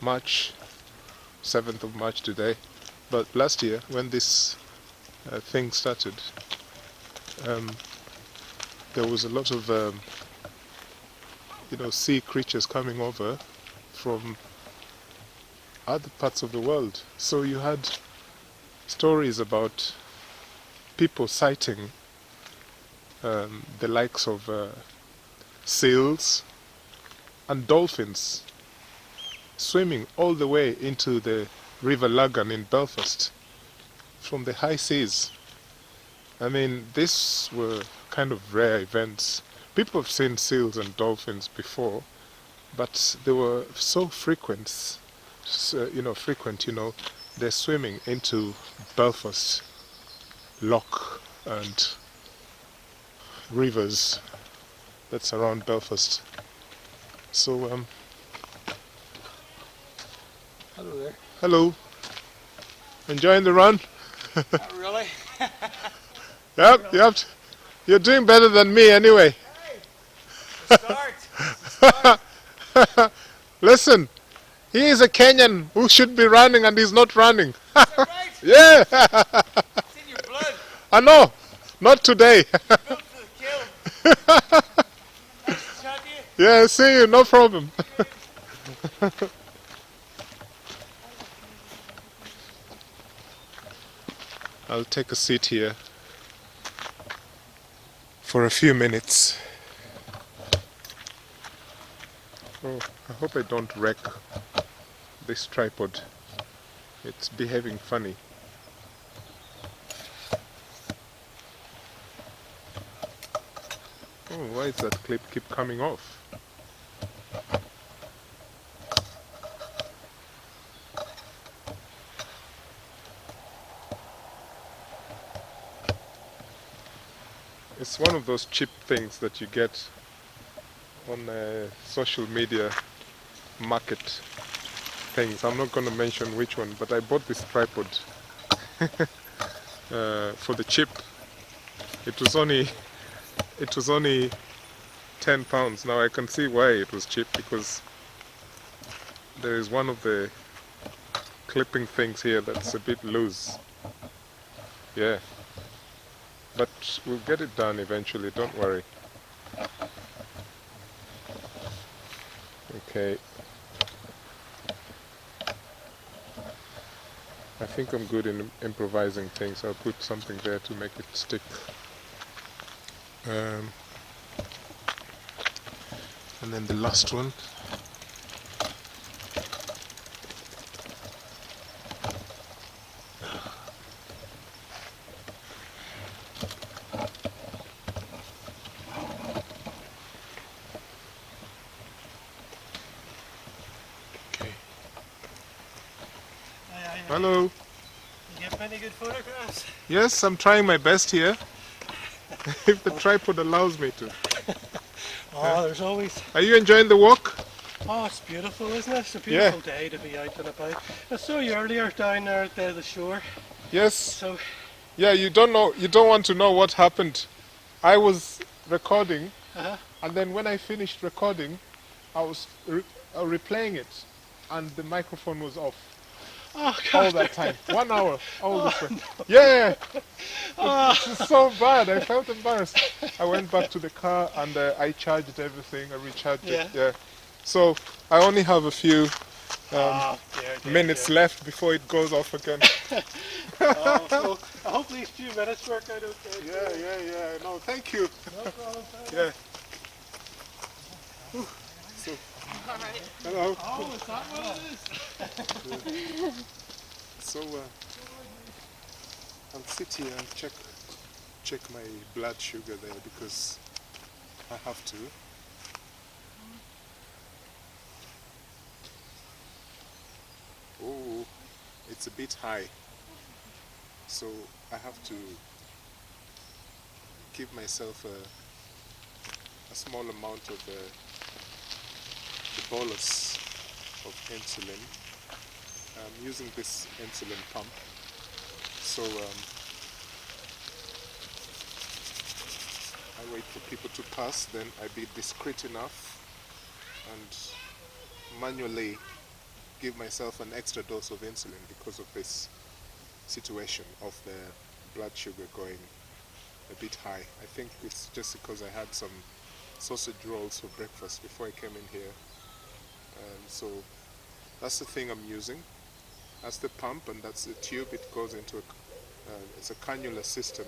March, 7th of March today. But last year, when this thing started, um, there was a lot of sea creatures coming over from other parts of the world. So you had stories about people sighting the likes of seals and dolphins swimming all the way into the River Lagan in Belfast from the high seas. I mean, these were kind of rare events. People have seen seals and dolphins before, but they were so frequent, they're swimming into Belfast Loch and rivers that surround Belfast. So, Hello there. hello. Enjoying the run? Not really. Yep, yep. You're doing better than me anyway. Hey, the start. It's the start. Listen, he is a Kenyan who should be running and he's not running. Is that right? Yeah, It's in your blood. I know. Not today. You're built for the kill. Nice to chat to you. Yeah, see you, no problem. I'll take a seat here for a few minutes. Oh, I hope I don't wreck this tripod. It's behaving funny. Oh, why is that clip keep coming off? It's one of those cheap things that you get on social media market things. I'm not going to mention which one, but I bought this tripod for the cheap. It was only £10. Now I can see why it was cheap, because there is one of the clipping things here that's a bit loose. Yeah. But we'll get it done eventually, don't worry. Okay. I think I'm good in improvising things. I'll put something there to make it stick. And then the last one. Okay. Hello. You get many good photographs. Yes, I'm trying my best here. If the tripod allows me to. Oh, there's always. Are you enjoying the walk? Oh, it's beautiful, isn't it? It's a beautiful day to be out and about. I saw you earlier down there at the shore. Yes. So. Yeah, you don't want to know what happened. I was recording, and then when I finished recording, I was replaying it, and the microphone was off. Oh, all that time. 1 hour. All this way. Yeah. It's so bad. I felt embarrassed. I went back to the car and I charged everything. I recharged it. Yeah. So I only have a few minutes left before it goes off again. So I hope these few minutes work out okay. Yeah. No, thank you. No problem. Yeah. So, Alright. hello. Oh, is that what it is? So I'll sit here and check my blood sugar there, because I have to. Oh, it's a bit high. So I have to give myself a small amount of the bolus of insulin. I'm using this insulin pump. So I wait for people to pass, then I be discreet enough and manually give myself an extra dose of insulin because of this situation of the blood sugar going a bit high. I think it's just because I had some sausage rolls for breakfast before I came in here. So that's the thing I'm using. That's the pump, and that's the tube. It goes into it's a cannula system.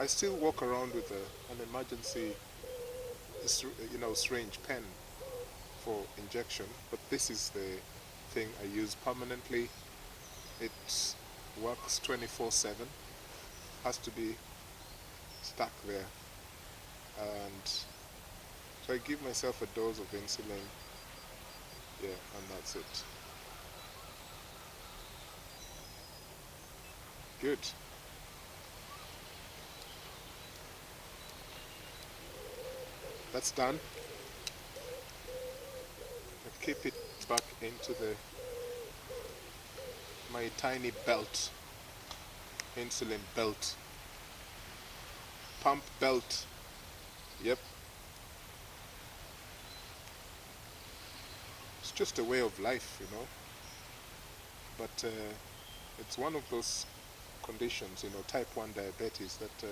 I still walk around with an emergency, syringe pen for injection, but this is the thing I use permanently. It works 24/7. Has to be stuck there, and so I give myself a dose of insulin. Yeah, and that's it. Good. That's done. I keep it back into my tiny belt, insulin belt, pump belt. Yep. It's just a way of life, but it's one of those conditions, type 1 diabetes, that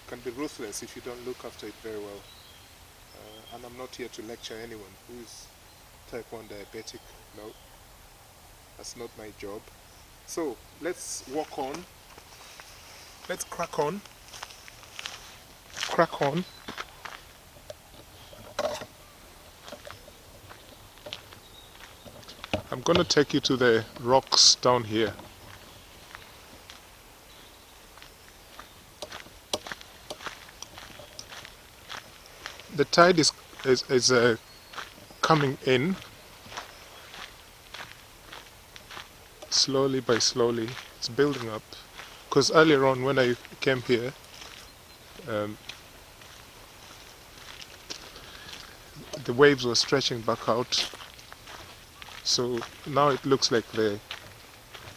can be ruthless if you don't look after it very well. And I'm not here to lecture anyone who is type 1 diabetic. No, that's not my job. So let's walk on. Let's crack on. Crack on. I'm going to take you to the rocks down here. The tide is coming in slowly by slowly. It's building up, because earlier on when I came here, the waves were stretching back out, so now it looks like the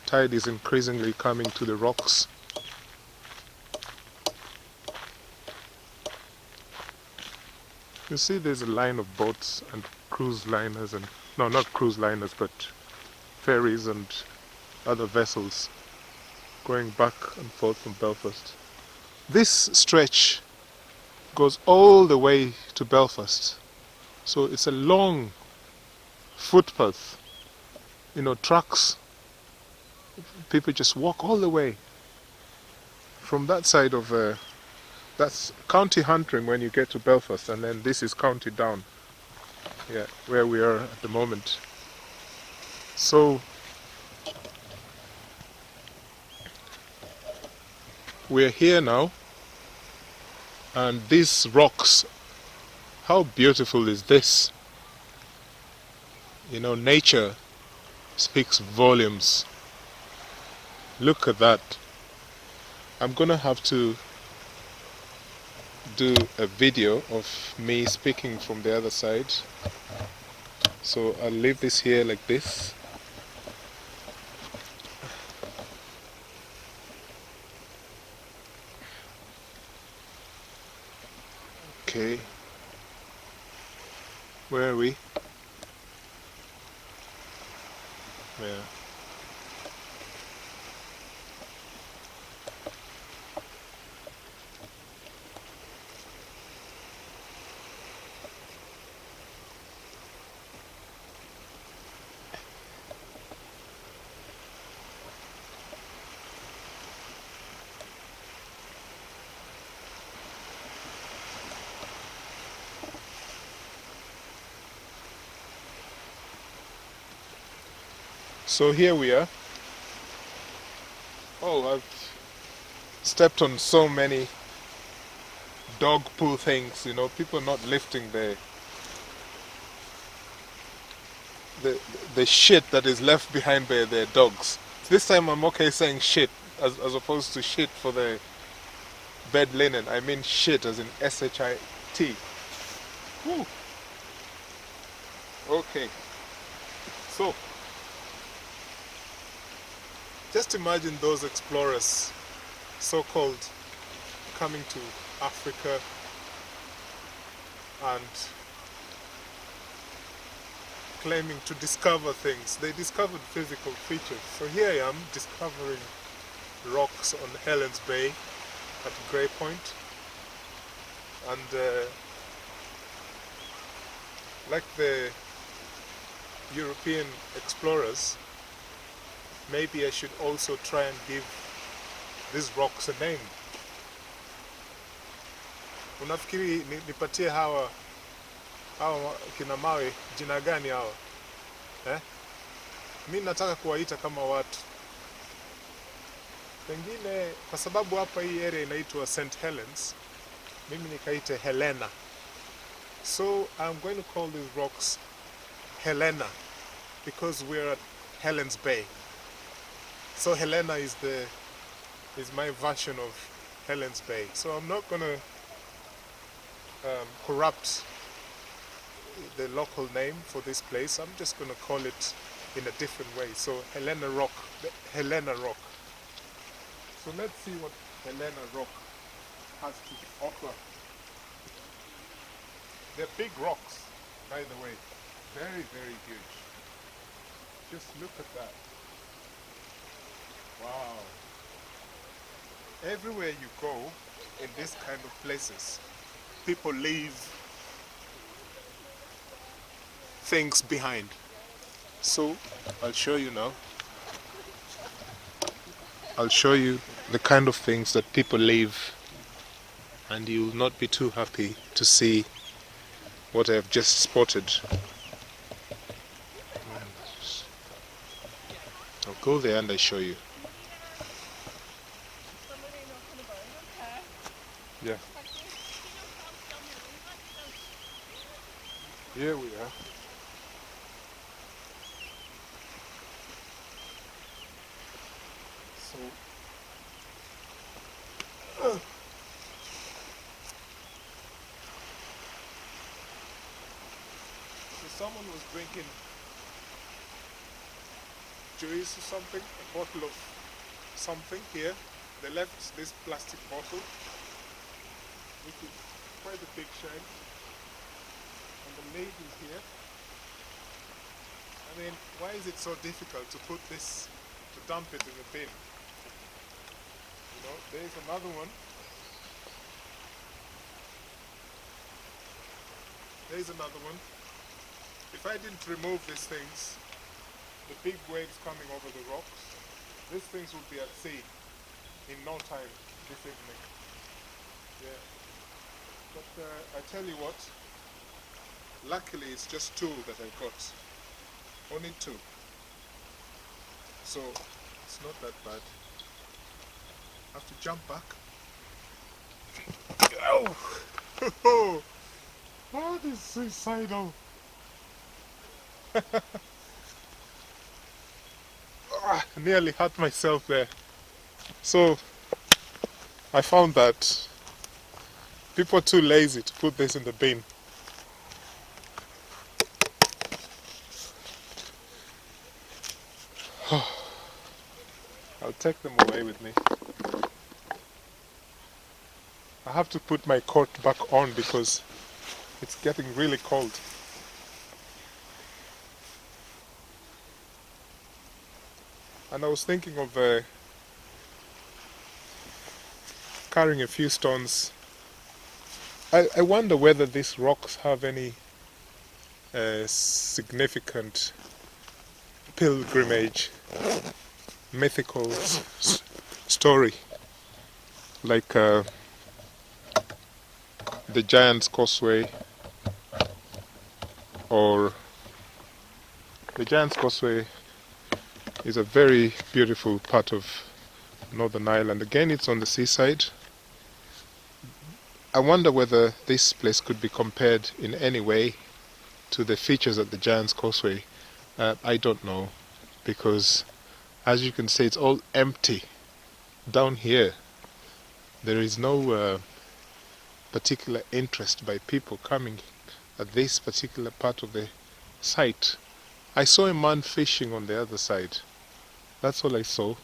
tide is increasingly coming to the rocks. You see there's a line of boats and cruise liners, and no, not cruise liners, but ferries and other vessels going back and forth from Belfast. This stretch goes all the way to Belfast, so it's a long footpath, trucks, people just walk all the way from that side of that's County Antrim when you get to Belfast, and then this is County Down, yeah, where we are at the moment. So we're here now, and these rocks, how beautiful is this? Nature speaks volumes. Look at that. I'm gonna have to do a video of me speaking from the other side, so I'll leave this here like this. Okay, where are we? Yeah. So here we are. Oh, I've stepped on so many dog poo things, people not lifting the shit that is left behind by their dogs. This time I'm okay saying shit as opposed to shit for the bed linen. I mean shit as in S-H-I-T. Woo. Okay. So just imagine those explorers, so-called, coming to Africa and claiming to discover things. They discovered physical features. So here I am discovering rocks on Helen's Bay at Grey Point. And like the European explorers, maybe I should also try and give these rocks a name. Unafikiri nipatie hawa kina mawe jina gani hawa? Mimi nataka kuwaita kama watu. Pengine kwa sababu hapa hii area inaitwa St. Helens, mimi nikaite Helena. So I'm going to call these rocks Helena because we're at Helen's Bay. So Helena is my version of Helen's Bay. So I'm not going to corrupt the local name for this place. I'm just going to call it in a different way. So Helena Rock, Helena Rock. So let's see what Helena Rock has to offer. They're big rocks, by the way. Very, very huge. Just look at that. Wow. Everywhere you go in this kind of places, people leave things behind. So I'll show you now. I'll show you the kind of things that people leave, and you'll not be too happy to see what I have just spotted. I'll go there and I show you. Yeah. Here we are. So someone was drinking juice or something, a bottle of something here. They left this plastic bottle, which is quite a big shame, and the lid is here. I mean, why is it so difficult to put this, to dump it in the bin? You know, there's another one. There's another one. If I didn't remove these things, the big waves coming over the rocks, these things would be at sea in no time this evening. Yeah. But I tell you what, luckily it's just two that I got. Only two. So it's not that bad. I have to jump back. Oh! That is suicidal. Nearly hurt myself there. So I found that people are too lazy to put this in the bin. I'll take them away with me. I have to put my coat back on because it's getting really cold. And I was thinking of carrying a few stones. I wonder whether these rocks have any significant pilgrimage, mythical story, like the Giant's Causeway, or the Giant's Causeway is a very beautiful part of Northern Ireland. Again, it's on the seaside. I wonder whether this place could be compared in any way to the features at the Giant's Causeway. I don't know, because as you can see, it's all empty down here. There is no particular interest by people coming at this particular part of the site. I saw a man fishing on the other side. That's all I saw.